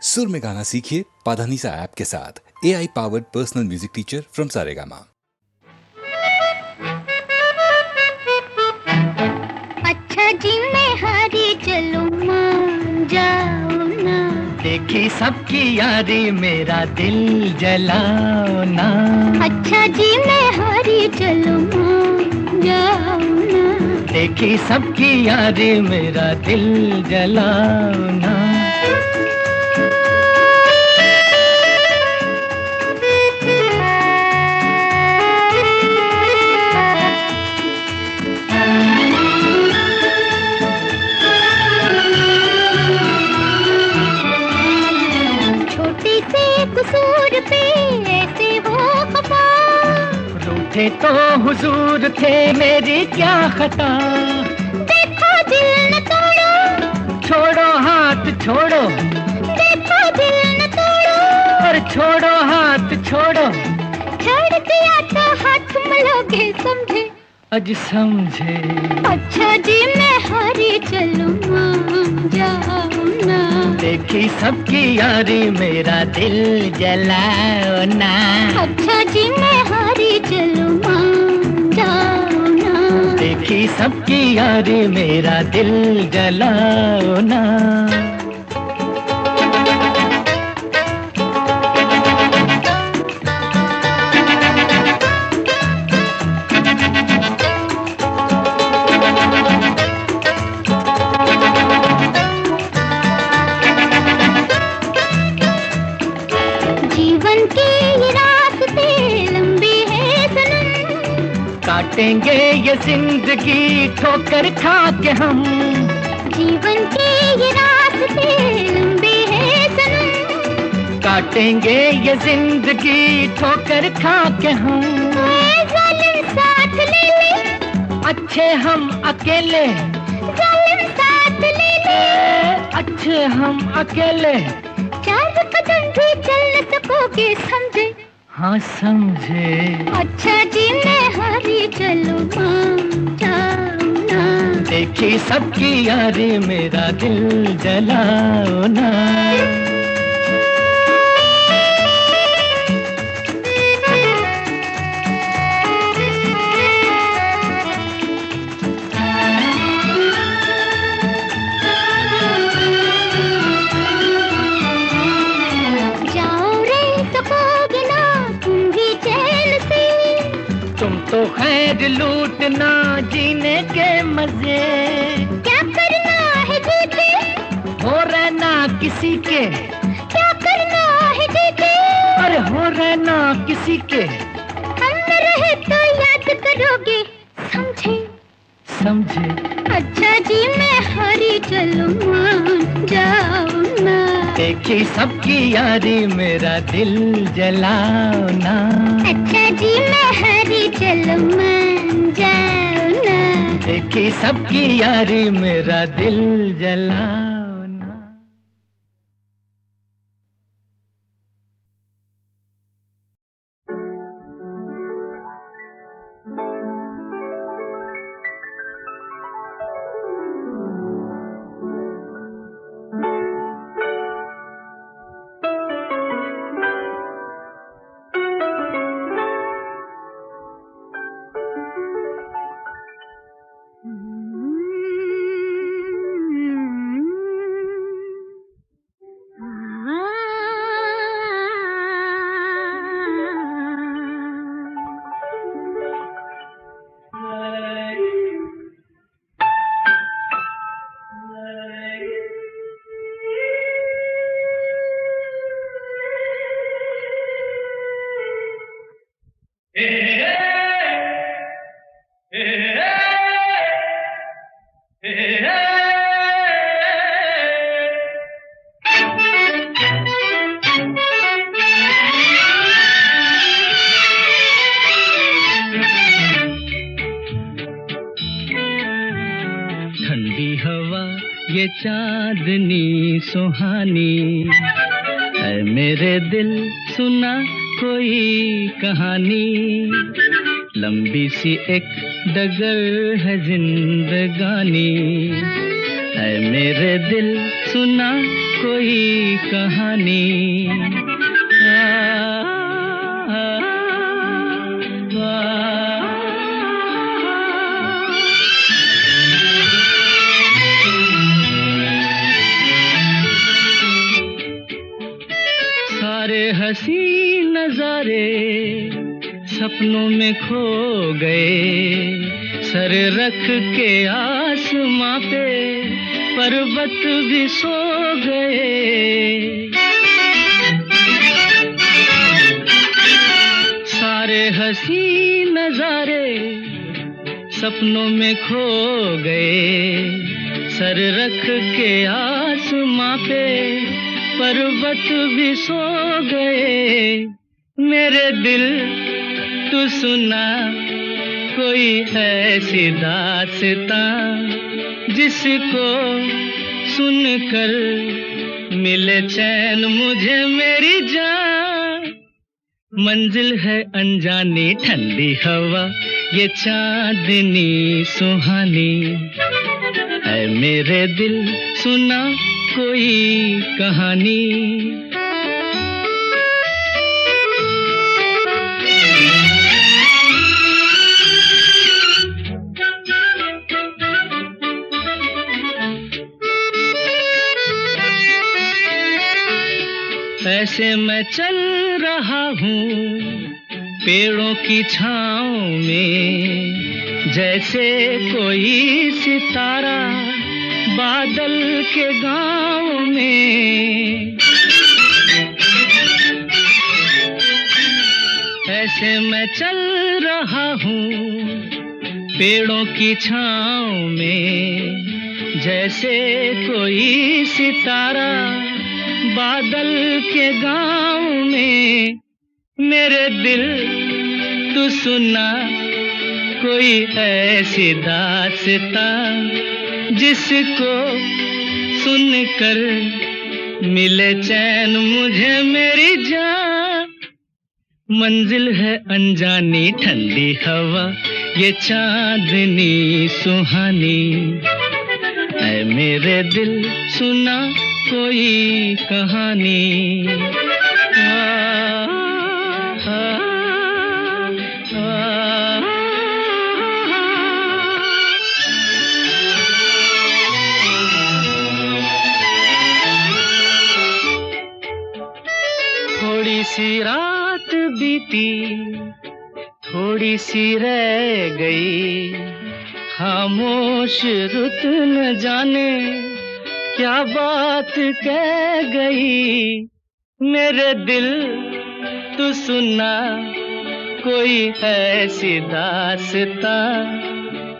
सुर में गाना सीखिए पाधानीसा ऐप के साथ। AI powered personal music teacher from Saregama. अच्छा जी मैं हारी चलूं मान जाओ ना, देखी सबकी यारी मेरा दिल जलाओ ना। अच्छा जी मैं हारी चलूं मान जाओ ना, देखी सबकी यारी मेरा दिल जलाओ ना। कसूर पे ऐसे वो खफा, रूठे तो हुजूर थे मेरी क्या खता। देखो दिल न तोड़ो, छोड़ो हाथ छोड़ो, देखो दिल न तोड़ो, और छोड़ो हाथ छोड़ो। छोड़ दिया तो हाथ मलोगे समझे, अज समझे। अच्छा जी मैं हारी चलूं मान जाओ ना, देखी सबकी यारी मेरा दिल जलाओ ना। अच्छा जी मैं हारी चलूं मान जाओ ना, देखी सबकी यारी मेरा दिल जलाओ ना। काटेंगे ये जिंदगी ठोकर खा के हम, जीवन के ये रास्ते लंबे हैं सनम, काटेंगे ये जिंदगी ठोकर खा के हम। जालिम साथ ले ले, अच्छे हम अकेले, जालिम साथ ले ले, अच्छे हम अकेले। चार कदम भी चल न सकोगे समझे, हाँ समझे। अच्छा जी मैं हारी चलूं मान जाओ ना, देखी सबकी यारी मेरा दिल जलाओ ना। तो खैर लूटना जीने के मजे, क्या करना है जीते, हो रहना किसी के, क्या करना है जीते, अरे हो रहना किसी के। हम रहे तो याद करोगे समझे, समझे। अच्छा जी मैं हारी चलूं मान जाओ ना, देखी सबकी यारी मेरा दिल जलाओ ना। अच्छा जी मैं हारी चलूं मान जाओ ना, देखी सबकी यारी मेरा दिल जलाओ ना। ठंडी हवा ये चांदनी सुहानी है, मेरे दिल सुना कोई कहानी। लंबी सी एक डगर है जिंदगानी है, मेरे दिल सुना कोई कहानी। सारे हंसी नजारे सपनों में खो गए, सर रख के आसमां पे पर्वत भी सो गए। सारे हंसी नजारे सपनों में खो गए, सर रख के आसमां पे पर्वत भी सो गए। मेरे दिल तू सुना कोई ऐसी दास्तां जिसको सुनकर मिले चैन मुझे मेरी जान। मंजिल है अनजानी ठंडी हवा, ये चांदनी सुहानी है। मेरे दिल सुना कोई कहानी। ऐसे मैं चल रहा हूँ पेड़ों की छाँव में, जैसे कोई सितारा बादल के गाँव में। ऐसे मैं चल रहा हूँ पेड़ों की छाँव में, जैसे कोई सितारा बादल के गाँव में। मेरे दिल तू सुना कोई ऐसी दास्तां जिसको सुनकर मिले चैन मुझे मेरी जान। मंजिल है अनजानी ठंडी हवा, ये चांदनी सुहानी है। मेरे दिल सुना कोई कहानी। थोड़ी सी रात बीती, थोड़ी सी रह गई, खामोश रुत न जाने क्या बात कह गई। मेरे दिल तू सुना कोई ऐसी दास्तां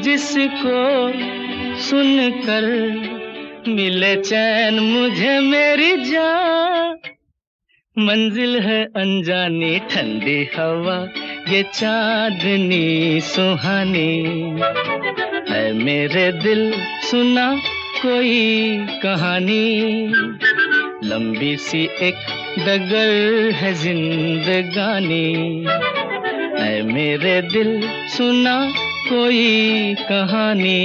जिसको सुनकर मिले चैन मुझे मेरी जान। मंजिल है अनजानी ठंडी हवा, ये चांदनी सुहानी है। मेरे दिल सुना कोई कहानी। लंबी सी एक डगर है जिंदगानी है। मेरे दिल सुना कोई कहानी।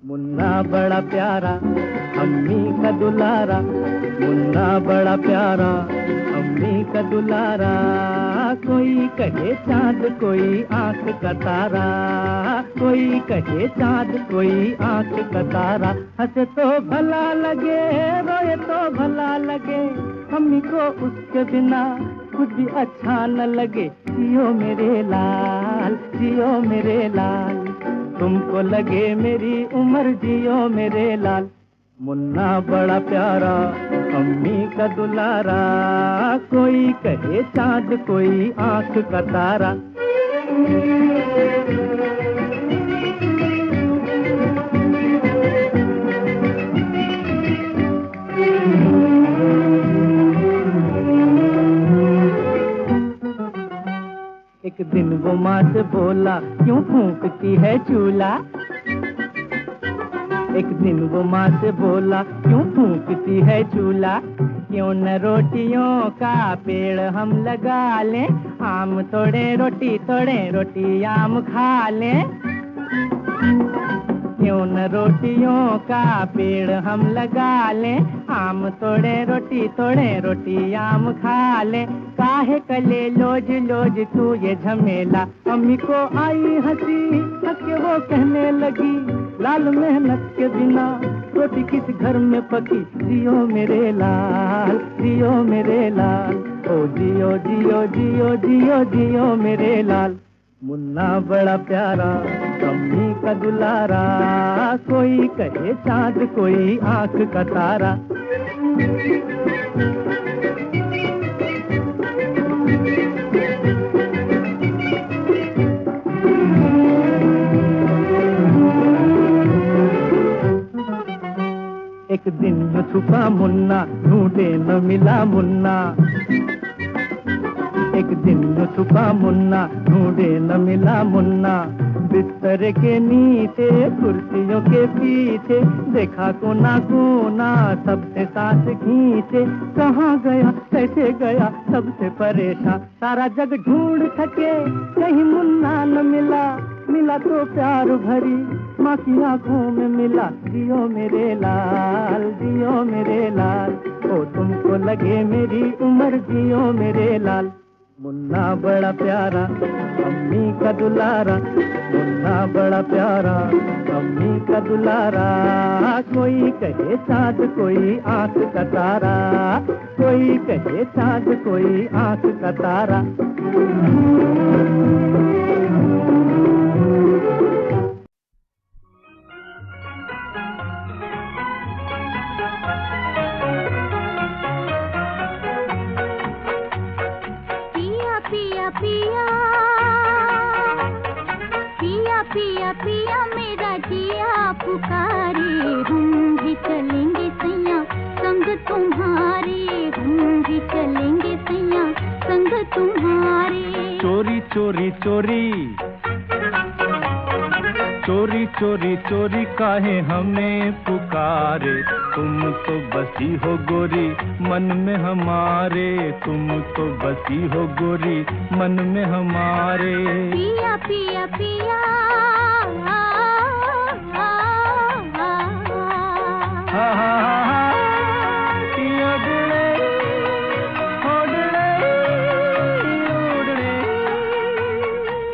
मुन्ना बड़ा प्यारा अम्मी का दुलारा, मुन्ना बड़ा प्यारा अम्मी का दुलारा। कोई कहे चाँद कोई आँख का तारा, कोई कहे चाँद कोई आँख का तारा। हंसे तो भला लगे, रोए तो भला लगे, अम्मी को उसके बिना कुछ भी अच्छा न लगे। जियो मेरे लाल, जियो मेरे लाल, तुमको लगे मेरी उम्र, जियो मेरे लाल। मुन्ना बड़ा प्यारा अम्मी का दुलारा, कोई कहे चाँद कोई आँख का तारा। एक दिन वो माँ से बोला, क्यों फूंकती है चूल्हा। एक दिन वो माँ से बोला, क्यों फूंकती है चूल्हा। क्यों न रोटियों का पेड़ हम लगा लें, आम तोड़े रोटी आम खा लें। क्यों न रोटियों का पेड़ हम लगा लें, आम तोड़े रोटी आम खा लें। काहे कले लोज लोज तू ये झमेला। अम्मी को आई हंसी, हंस के वो कहने लगी, लाल मेहनत के बिना रोटी किस घर में पकी। जियो मेरे लाल, जियो मेरे लाल, ओ जियो जियो जियो जियो जियो मेरे लाल। मुन्ना बड़ा प्यारा, अम्मी का दुलारा, कोई कहे चांद कोई आंख का तारा। एक दिन जो छुपा मुन्ना, ढूंढे न मिला मुन्ना। एक दिन जो छुपा मुन्ना, ढूंढे न मिला मुन्ना। बिस्तर के नीचे कुर्सियों के पीछे, देखा कोना कोना सबसे सांस खींचे। कहाँ गया कैसे गया सबसे परेशान, सारा जग ढूंढ थके कहीं मुन्ना न मिला। मिला तो प्यार भरी माँ की आंखों में मिला। जियो मेरे लाल, जियो मेरे लाल, ओ तुमको लगे मेरी उम्र, जियो मेरे लाल। मुन्ना बड़ा प्यारा, अम्मी का दुलारा। मुन्ना बड़ा प्यारा, अम्मी का दुलारा। कोई कहे चाँद कोई आंख का तारा, कोई कहे चाँद कोई आंख का तारा। पिया पिया पिया पिया मेरा जिया पुकारे। हम भी चलेंगे सैया संग तुम्हारे, हम भी चलेंगे सैया संग तुम्हारे। चोरी चोरी चोरी चोरी चोरी चोरी काहे हमें पुकारे। तुम तो बसी हो गोरी मन में हमारे, तुम तो बसी हो गोरी मन में हमारे। पिया पिया पिया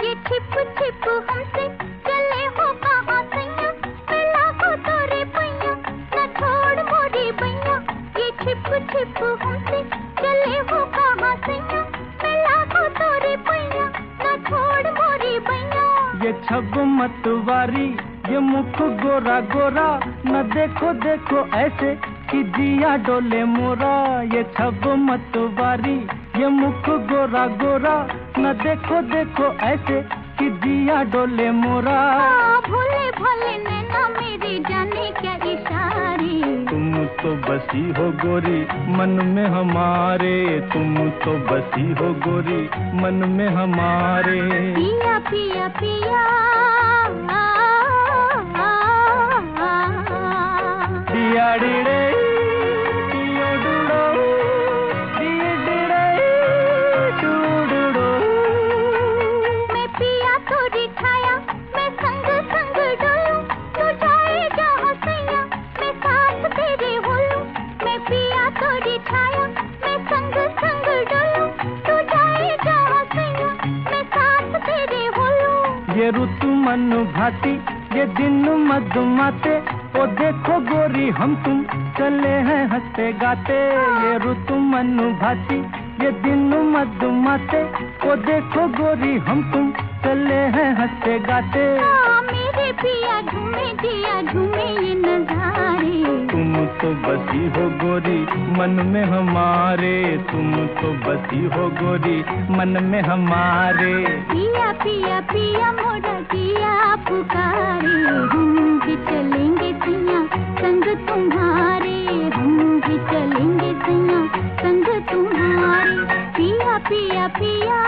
ये छिप छिप हमसे चले हो कहाँ सैया, मिला हो तोरे पैया न छोड़ मोरी बैया। ये छिप छिप हमसे चले हो कहाँ सैया, मिला हो तोरे पैया न छोड़ मोरी बैया। ये छब मतवारी ये मुख गोरा गोरा, न देखो देखो ऐसे कि जिया डोले मोरा। ये छब मतवारी ये मुख गोरा गोरा, न देखो देखो ऐसे कि जिया डोले मोरा। भोले भोले नैना मेरी जाने क्या इशारे। तुम तो बसी हो गोरी मन में हमारे, तुम तो बसी हो गोरी मन में हमारे। पिया पिया पिया दिया डिड़े दियो डुड़ो, दिए डिड़े डुड़ो। मैं पिया तो दिखाया, मैं संग संग डोलूं, तू जाए जहाँ सैया मैं साथ तेरे होलूं। मैं पिया तो दिखाया, मैं संग संग डोलूं, तू जाए जहाँ सैया मैं साथ तेरे होलूं। ये ऋतु मन भाती ये दिन मधुमाते, ओ देखो गोरी हम तुम चले हैं हंसते गाते। ये ऋतु मन भाती ये दिन मधुमाते, ओ देखो गोरी हम तुम चले हैं हंसते गाते। मेरे पिया झूमे दिया झूमे ये नजारे। तुम तो बसी हो गोरी मन में हमारे, तुम तो बसी हो गोरी मन में हमारे। पिया पिया पिया मोरा जिया पुकारे। हम भी चलेंगे सैया संग तुम्हारे, हम भी चलेंगे सैया संग तुम्हारे। पिया पिया पिया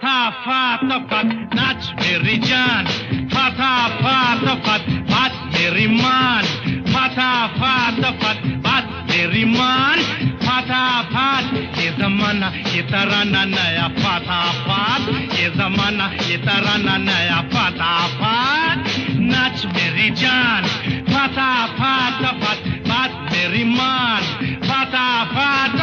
फटाफट नाच मेरी जान, फटाफट बात मेरी मान, फटाफट बात मेरी मान, फटाफट ये जमाना ये तराना नया, फटाफट ये जमाना ये तराना नया, फटाफट नाच मेरी जान, फटाफट बात मेरी मान, फटाफट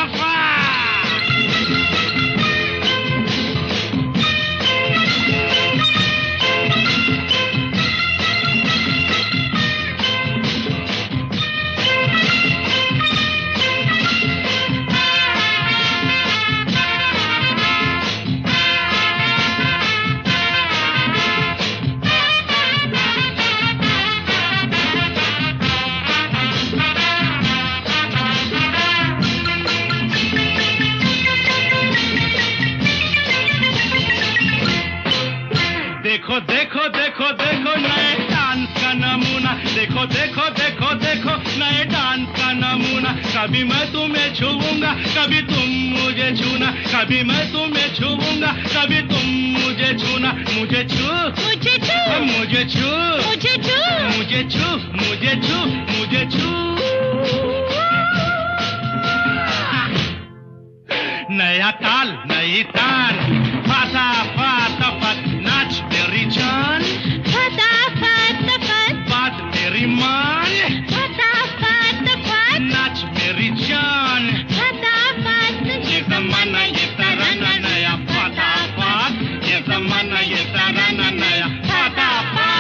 देखो देखो देखो देखो नए डांस का नमूना, देखो देखो देखो देखो नए डांस का नमूना, कभी मैं तुम्हें छूऊंगा कभी तुम मुझे छूना, कभी मैं तुम्हें छूऊंगा कभी तुम मुझे छूना, मुझे छू मुझे छू मुझे छू मुझे छू मुझे छू मुझे छू मुझे छू, नया ताल नई तान, फटाफट नाच मेरी जान, फटाफट बात मेरी मान, फटाफट नाच मेरी जान, फटाफट ये जमाना ये तराना नया, फटाफट ये जमाना ये तराना नया, फटाफट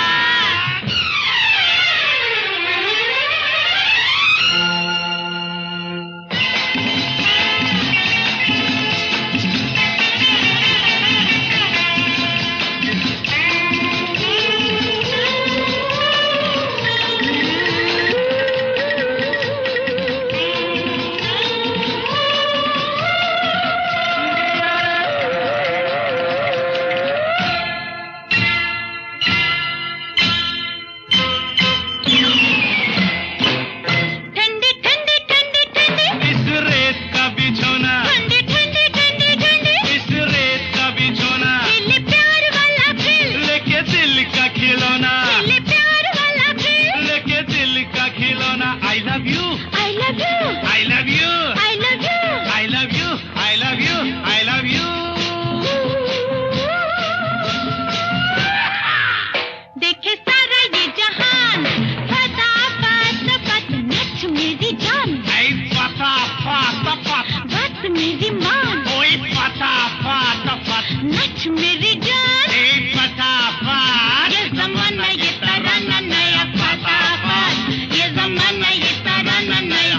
मेरी जान, फटाफट ये जमाना ये तराना नया, फटाफट ये जमाना ये तराना नया,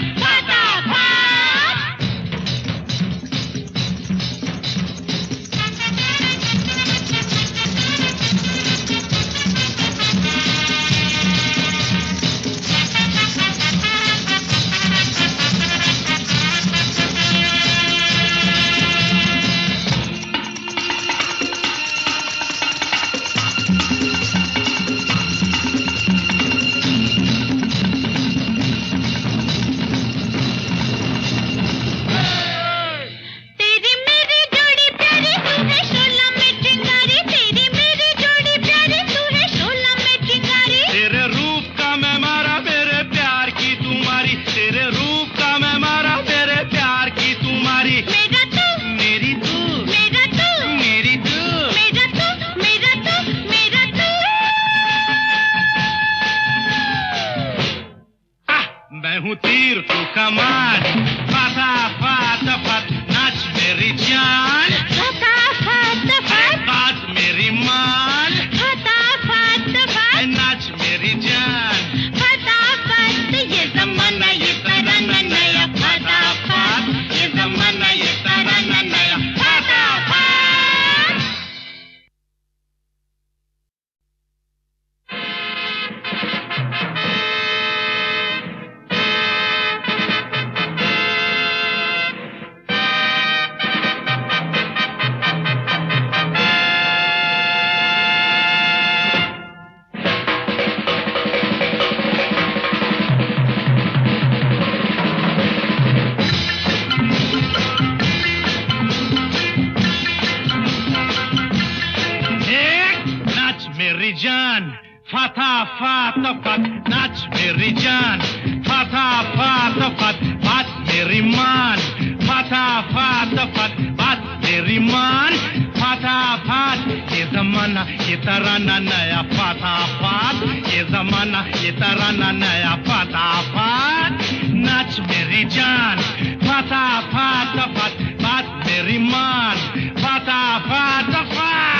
जान फटाफट फट नाच मेरी जान फटाफट फट बात मेरी मान फटाफट फट बात मेरी मान फटाफट ये जमाना ये तराना नया फटाफट ये जमाना ये तराना नया फटाफट नाच मेरी जान फटाफट फट बात मेरी मान फटाफट फट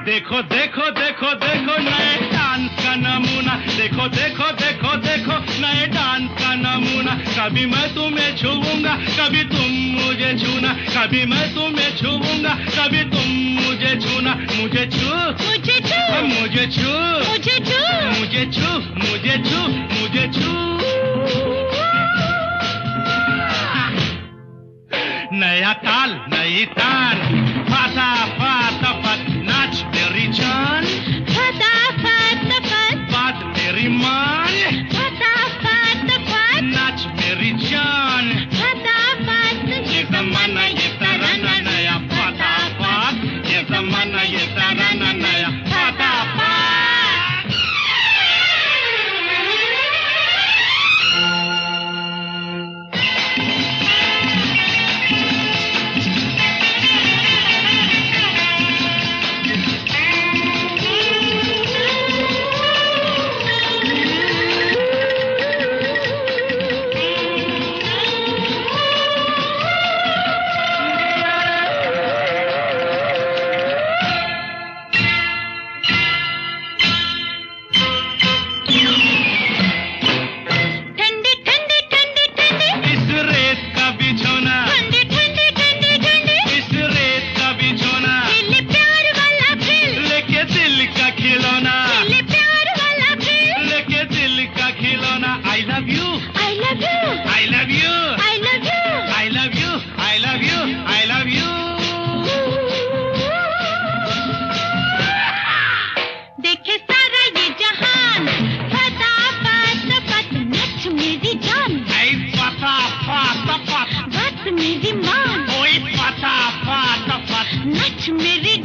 देखो देखो देखो देखो नए डांस का नमूना देखो देखो देखो देखो नए डांस का नमूना कभी मैं तुम्हें छूऊंगा कभी तुम मुझे छूना कभी मैं तुम्हें छूऊंगा कभी तुम मुझे छूना मुझे छू मुझे छू मुझे छू मुझे छू मुझे छू मुझे छू मुझे छू नया ताल नई तान फटाफट फट नाच मेरी जान फटाफट फट बात मेरी मान फटाफट फट नाच मेरी जान फटाफट ये जमाना ये तराना नया फटाफट ये जमाना ये तराना नया फटाफट मेरी